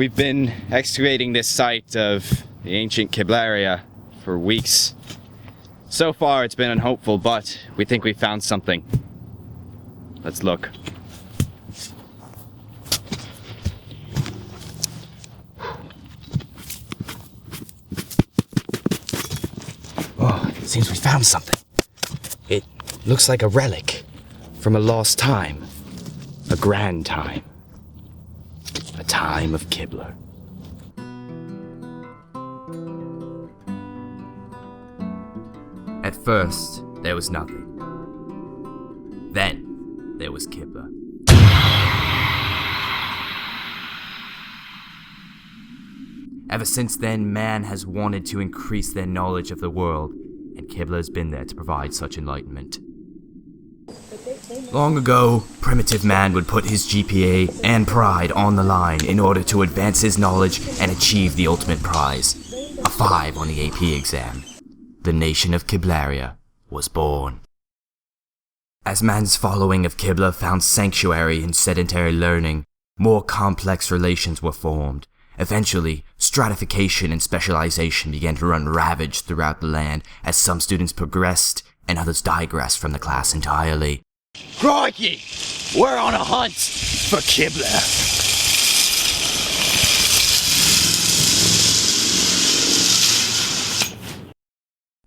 We've been excavating this site of the ancient Kibleria for weeks. So far it's been unhopeful, but we think we found something. Let's look. Oh, it seems we found something. It looks like a relic from a lost time. A grand time. A time of Kibler. At first, there was nothing. Then, there was Kibler. Ever since then, man has wanted to increase their knowledge of the world, and Kibler has been there to provide such enlightenment. Long ago, primitive man would put his GPA and pride on the line in order to advance his knowledge and achieve the ultimate prize, a 5 on the AP exam. The nation of Kiblaria was born. As man's following of Kibler found sanctuary in sedentary learning, more complex relations were formed. Eventually, stratification and specialization began to run ravage throughout the land as some students progressed and others digressed from the class entirely. Crikey! We're on a hunt for Kibler.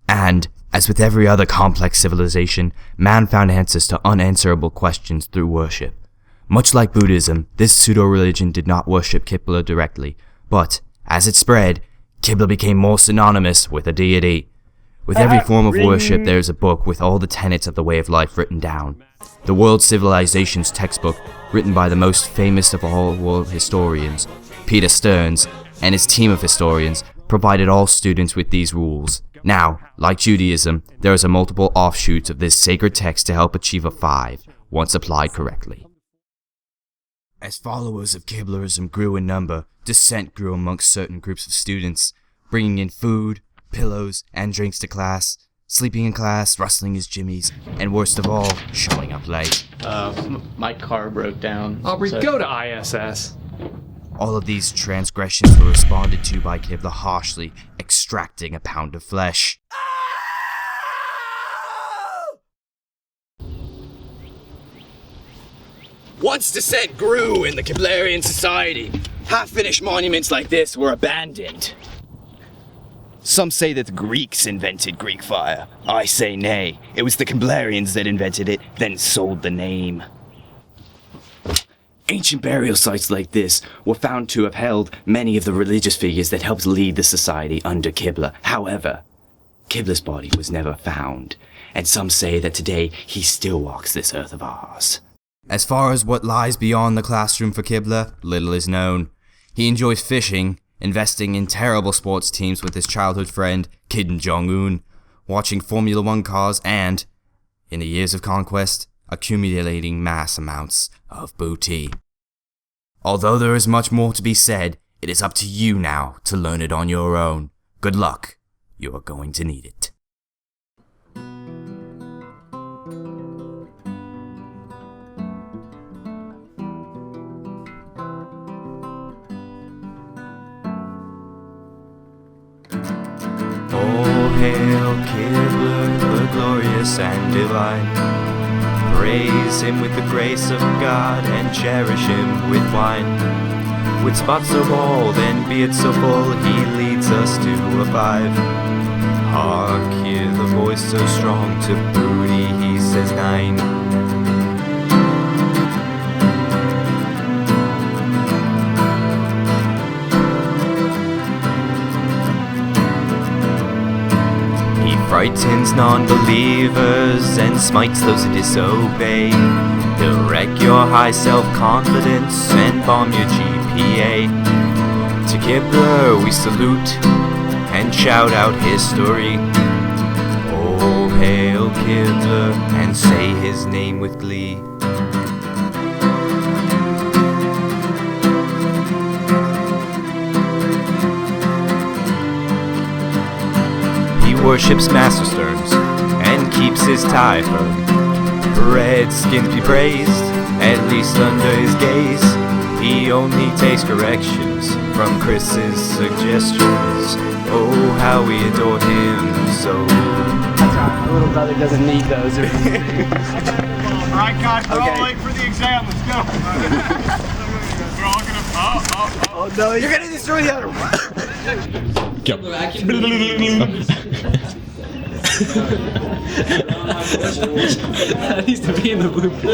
And, as with every other complex civilization, man found answers to unanswerable questions through worship. Much like Buddhism, this pseudo-religion did not worship Kibler directly, but, as it spread, Kibler became more synonymous with a deity. With every form of worship, there is a book with all the tenets of the way of life written down. The World Civilizations textbook, written by the most famous of all world historians, Peter Stearns, and his team of historians, provided all students with these rules. Now, like Judaism, there is a multiple offshoots of this sacred text to help achieve a 5, once applied correctly. As followers of Kiblerism grew in number, dissent grew amongst certain groups of students, bringing in food, pillows, and drinks to class, sleeping in class, rustling his jimmies, and worst of all, showing up late. My car broke down. Aubrey, go to ISS. All of these transgressions were responded to by Kibler harshly, extracting a pound of flesh. Once dissent grew in the Kiblerian society, half-finished monuments like this were abandoned. Some say that the Greeks invented Greek fire. I say nay. It was the Kiblerians that invented it, then sold the name. Ancient burial sites like this were found to have held many of the religious figures that helped lead the society under Kibler. However, Kibler's body was never found, and some say that today he still walks this earth of ours. As far as what lies beyond the classroom for Kibler, little is known. He enjoys fishing, investing in terrible sports teams with his childhood friend, Kim Jong-un, watching Formula 1 cars, and, in the years of conquest, accumulating mass amounts of booty. Although there is much more to be said, it is up to you now to learn it on your own. Good luck. You are going to need it. Oh, hail Kibler, the glorious and divine. Praise him with the grace of God, and cherish him with wine. With spots so bold and beard so full, he leads us to a 5. Hark, hear the voice so strong, to booty he says 9. Frightens non-believers and smites those who disobey. He'll wreck your high self-confidence and bomb your GPA. To Kibler we salute and shout out history. Oh, hail Kibler, and say his name with glee. Worships Master Stearns and keeps his tie firm. Redskins be praised, at least under his gaze. He only takes corrections from Chris's suggestions. Oh, how we adore him so. That's right, my little brother doesn't need those. Alright guys, we're all late for the exam, let's go. We're all gonna, oh no, you're gonna destroy the other one. That needs to be in the bloopers.